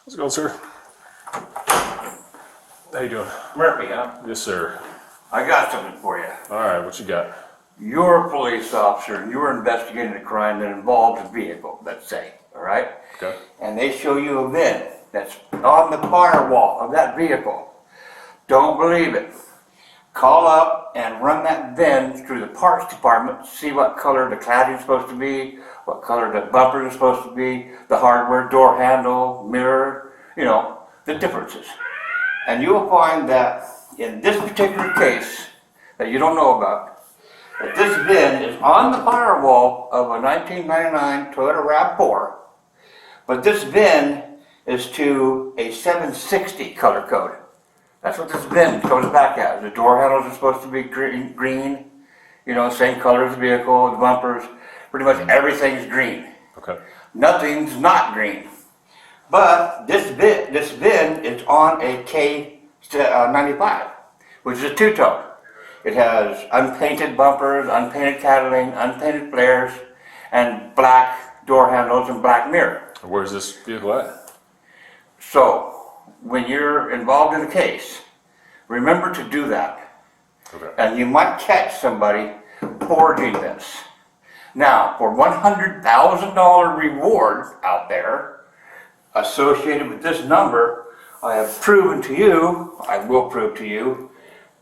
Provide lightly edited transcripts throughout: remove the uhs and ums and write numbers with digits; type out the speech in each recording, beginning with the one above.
How's it going, sir? How you doing? Murphy, huh? Yes, sir. I got something for you. All right, what you got? You're a police officer and you're investigating a crime that involves a vehicle, let's say, all right? Okay. And they show you a VIN that's on the firewall of that vehicle. Don't believe it. Call up and run that VIN through the parts department, see what color the cladding is supposed to be, what color the bumper is supposed to be, the hardware, door handle, mirror, the differences. And you will find that in this particular case that you don't know about, that this VIN is on the firewall of a 1999 Toyota RAV4, but this VIN is to a 760 color code. That's what this VIN goes back as. The door handles are supposed to be green, same color as the vehicle, the bumpers, pretty much everything's green. Okay. Nothing's not green. But this VIN is on a K95, which is a two-tone. It has unpainted bumpers, unpainted catalytic, unpainted flares, and black door handles and black mirror. Where's this vehicle at? So, when you're involved in a case, remember to do that. Okay. And you might catch somebody forging this. Now, for $100,000 reward out there associated with this number, I have proven to you, I will prove to you,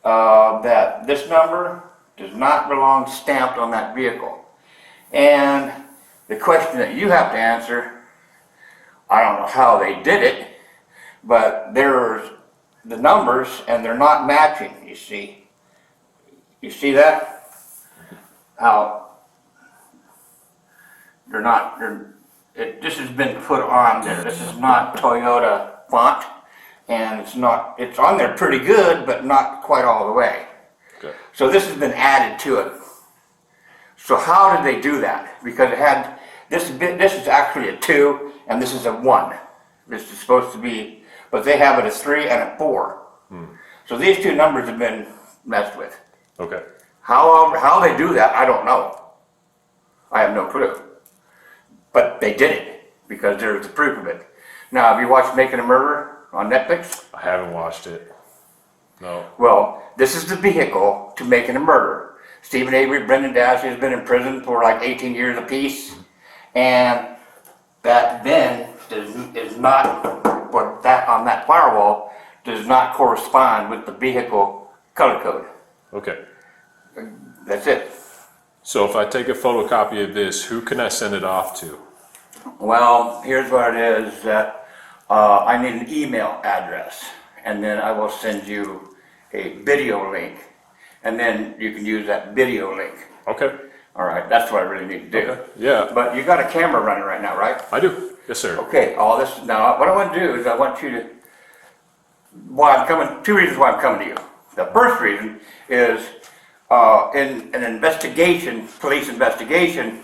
that this number does not belong stamped on that vehicle. And the question that you have to answer, I don't know how they did it, but there's the numbers and they're not matching, you see. You see that? How this has been put on there. This is not Toyota font, and it's on there pretty good, but not quite all the way. Okay. So this has been added to it. So how did they do that? Because it had, this is actually a 2, and this is a 1. This is supposed to be, but they have it as 3 and a 4. So these two numbers have been messed with. Okay. How they do that, I don't know. I have no clue. But they did it, because there's the proof of it. Now, have you watched Making a Murderer on Netflix? I haven't watched it. No. Well, this is the vehicle to Making a Murderer. Stephen Avery, Brendan Dassey has been in prison for like 18 years apiece. And that VIN is not, or that on that firewall, does not correspond with the vehicle color code. Okay. That's it. So if I take a photocopy of this, who can I send it off to? Well, here's what it is, that I need an email address, and then I will send you a video link, and then you can use that video link. Okay. All right, that's what I really need to do. Okay. Yeah. But you got a camera running right now, right? I do. Yes, sir. Okay, all this, now what I want to do is I want you to, two reasons why I'm coming to you. The first reason is in an investigation, police investigation,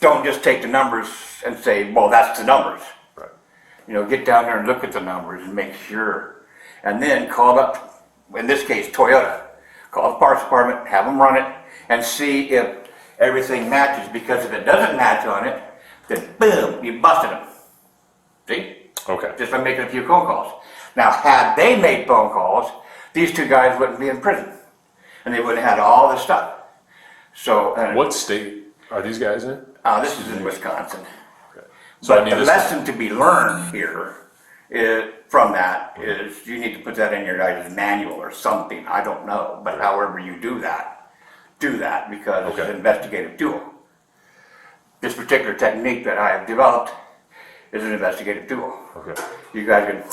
don't just take the numbers and say, well, that's the numbers. Right. Get down there and look at the numbers and make sure. And then call up, in this case, Toyota. Call the parts department, have them run it, and see if everything matches. Because if it doesn't match on it, then boom, you busted them. See? Okay. Just by making a few phone calls. Now, had they made phone calls, these two guys wouldn't be in prison. And they wouldn't have had all this stuff. So, What state are these guys in? this is in Wisconsin. Okay. So But the lesson to be learned here from that is you need to put that in your guys' manual or something. I don't know. But however you do that because it's an investigative tool. This particular technique that I have developed is an investigative tool. Okay. You guys can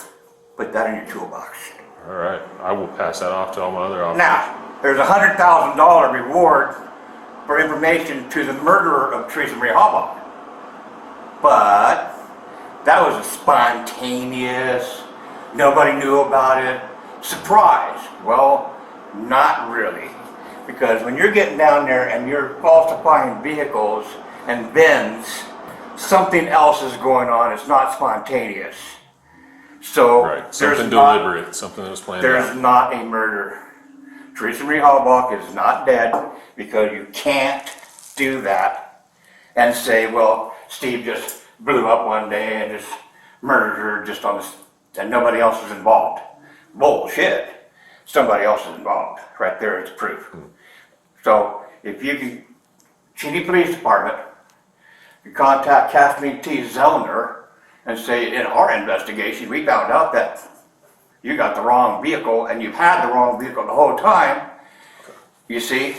put that in your toolbox. All right. I will pass that off to all my other officers. Now, there's a $100,000 reward for information to the murderer of Teresa Marie Halbach. But that was a spontaneous, nobody knew about it, surprise. Well, not really. Because when you're getting down there and you're falsifying vehicles and VINs, something else is going on. It's not spontaneous. So Right. Something deliberate. Something that was planned there's out. not a murder. Teresa Marie Halbach is not dead, because you can't do that and say, well, Steve just blew up one day and just murdered her just on this, and nobody else is involved. Bullshit. Somebody else is involved. Right there is proof. So if you can, Cheney Police Department, you contact Kathleen T. Zellner and say, in our investigation, we found out that you got the wrong vehicle and you've had the wrong vehicle the whole time. You see?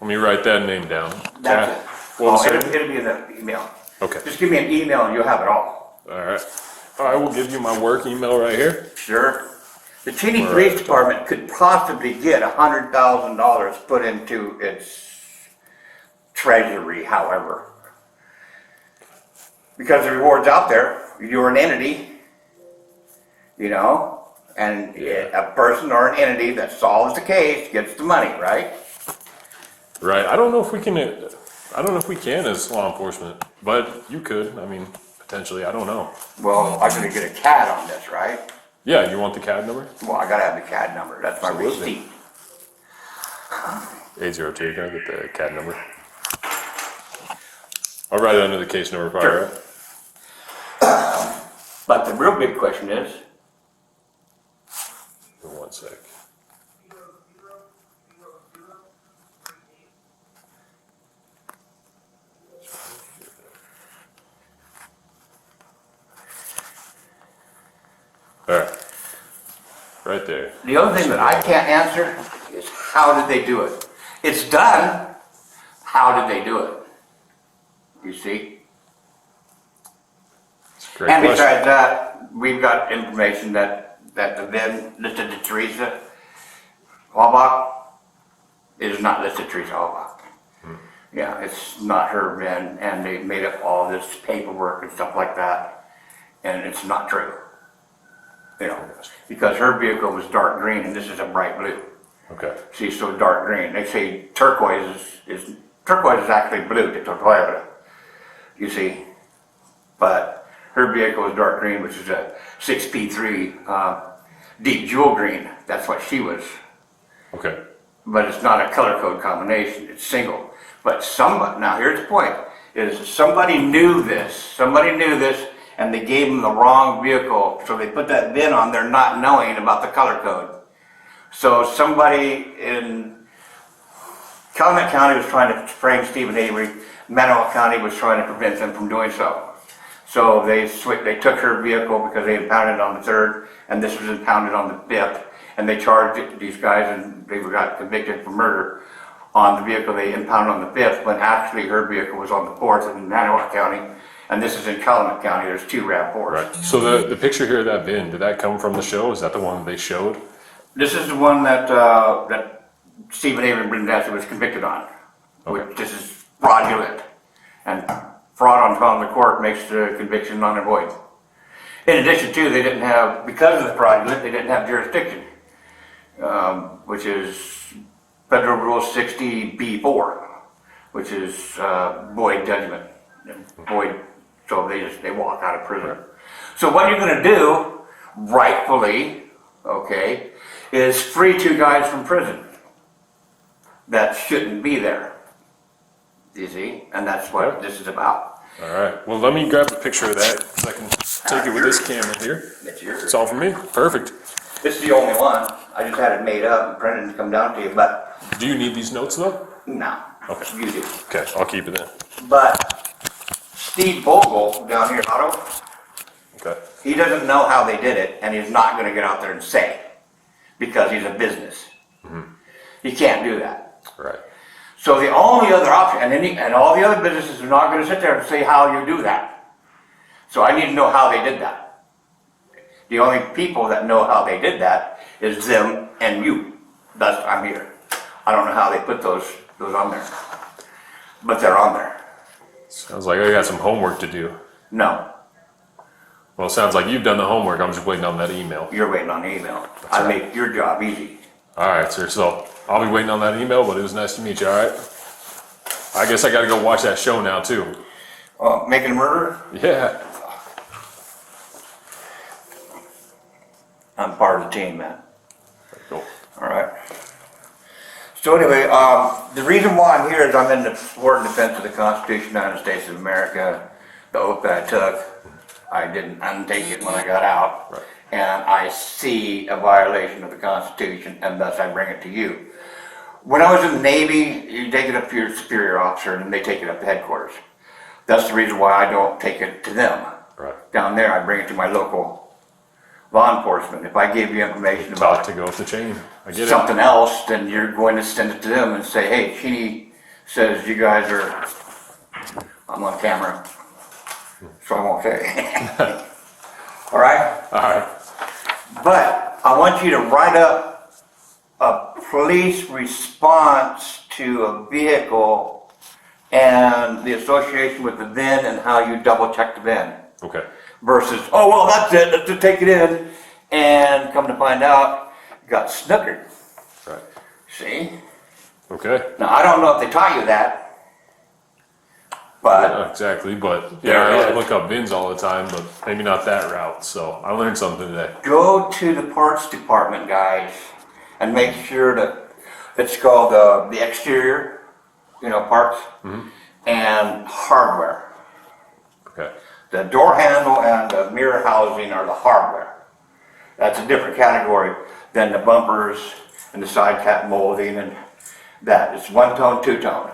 Let me write that name down. That's it. What was Oh, it? it'll be in the email. Okay. Just give me an email and you'll have it all. All right. I will give you my work email right here. Sure. The Cheney Police Department could possibly get $100,000 put into its treasury, however. Because the reward's out there. You're an entity, you know, and a person or an entity that solves the case gets the money, right? Right. I don't know if we can. I don't know if we can as law enforcement, but you could. I mean, potentially. I don't know. Well, I'm gonna get a CAD on this, right? Yeah. You want the CAD number? Well, I gotta have the CAD number. That's my Absolutely. receipt. 802. Can I get the CAD number? I'll write it under the case number, probably. Sure. Right? But the real big question is, For 1 sec. All right. Right there. the other thing that I can't answer is how did they do it? It's done. How did they do it? You see? It's a great And question. besides that, we've got information that the VIN listed to Teresa Halbach is not listed Teresa Halbach. Yeah, it's not her VIN, and they made up all this paperwork and stuff like that, and it's not true. You know, because her vehicle was dark green and this is a bright blue. Okay. She's so dark green. They say turquoise is actually blue to Toyota. You see, but her vehicle is dark green, which is a 6P3 deep jewel green. That's what she was. Okay. But it's not a color code combination. It's single. But somebody, now here's the point, is somebody knew this, and they gave them the wrong vehicle, so they put that VIN on there not knowing about the color code. So somebody in Calumet County was trying to frame Stephen Avery, Manawa County was trying to prevent them from doing so. So they took her vehicle because they impounded it on the 3rd, and this was impounded on the 5th, and they charged these guys, and they got convicted for murder on the vehicle they impounded on the 5th, when actually her vehicle was on the 4th in Manawa County, and this is in Calumet County. There's 2 RAV4s. Right. So the picture here of that VIN, did that come from the show? Is that the one they showed? This is the one that that Stephen Avery Brindisi was convicted on. Okay. Which this is fraudulent, and fraud on found in the court makes the conviction null and void. In addition to, they didn't have, because of the fraudulent, they didn't have jurisdiction, which is Federal Rule 60B4, which is void judgment, void. So they walk out of prison. So what you're going to do, rightfully, okay, is free 2 guys from prison that shouldn't be there. You see, and that's what this is about. All right. Well, let me grab a picture of that so I can take it with this camera here. It's yours. It's all for me. Perfect. This is the only one. I just had it made up and printed and come down to you, but Do you need these notes though? no, Okay. you do. Okay, I'll keep it then. But Steve Bogle down here in Otto, Okay. he doesn't know how they did it, and he's not going to get out there and say, because he's a business. He can't do that. Right. So the only other option, and all the other businesses are not going to sit there and say how you do that. So I need to know how they did that. The only people that know how they did that is them and you. That's I'm here. I don't know how they put those on there, but they're on there. Sounds like I got some homework to do. No, Well, it sounds like you've done the homework. I'm just waiting on that email. you're waiting on the email. I right. make your job easy. All right, sir. So I'll be waiting on that email, but it was nice to meet you. All right. I guess I got to go watch that show now too. Making a murder? Yeah. I'm part of the team, man. Cool. All right. So anyway, the reason why I'm here is I'm in the support and defense of the Constitution of the United States of America, the oath that I took. I didn't untake it when I got out. Right. And I see a violation of the Constitution, and thus I bring it to you. When I was in the Navy, you take it up to your superior officer, and then they take it up to headquarters. That's the reason why I don't take it to them. Right. Down there, I bring it to my local law enforcement. If I give you information Taught about to go up the chain. I get something else, then you're going to send it to them and say, hey, Sheeny says you guys are, I'm on camera, so I won't say. All right? it. All right. But I want you to write up a police response to a vehicle and the association with the VIN and how you double check the VIN. Okay. Versus, oh, well, that's it, let's just take it in. And come to find out, you got snookered. Right. See? Okay. Now, I don't know if they taught you that, but Not exactly, but yeah, There it I is. look up bins all the time, but maybe not that route. So I learned something today. go to the parts department, guys, and make sure that it's called the exterior, parts and hardware. Okay. The door handle and the mirror housing are the hardware. That's a different category than the bumpers and the side cap molding and that. It's one tone, two tone.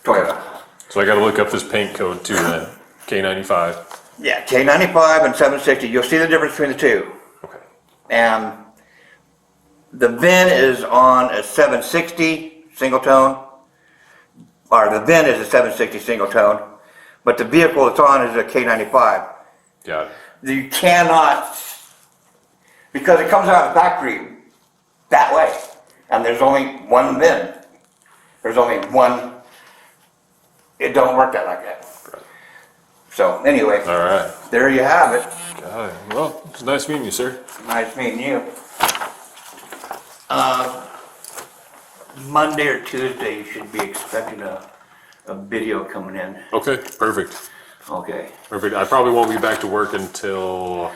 Toyota. So I got to look up this paint code too then. K95. Yeah, K95 and 760. You'll see the difference between the two. Okay. And the VIN is on a 760 single tone, or the VIN is a 760 single tone, but the vehicle it's on is a K95. Got it. You cannot, because it comes out of the factory that way, and there's only one VIN. There's only one, it don't work that like that. Right. So anyway, All right. there you have it. Got it. Well, it's nice meeting you, sir. Nice meeting you. Monday or Tuesday, you should be expecting a video coming in. Okay. Perfect. Okay. Perfect. I probably won't be back to work until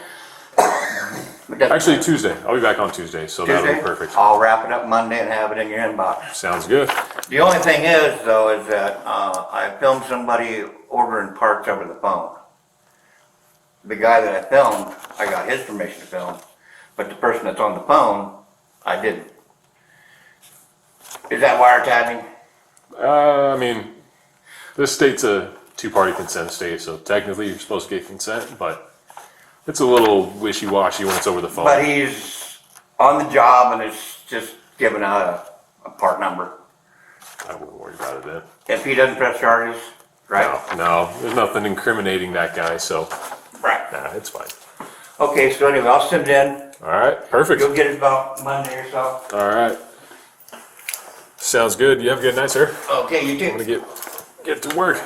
actually Tuesday. I'll be back on Tuesday, so that'll be Tuesday, perfect. I'll wrap it up Monday and have it in your inbox. Sounds good. The only thing is, though, is that I filmed somebody ordering parts over the phone. The guy that I filmed, I got his permission to film, but the person that's on the phone, I didn't. Is that wiretapping? I mean, this state's a two-party consent state, so technically you're supposed to get consent, but it's a little wishy-washy when it's over the phone. But he's on the job and is just giving out a part number. I wouldn't worry about it then. If he doesn't press charges, right? No, there's nothing incriminating that guy, so Right. nah, it's fine. Okay, so anyway, I'll send it in. All right, perfect. You'll get it about Monday or so. All right. Sounds good. You have a good night, sir. Okay, you too. I'm gonna get to work.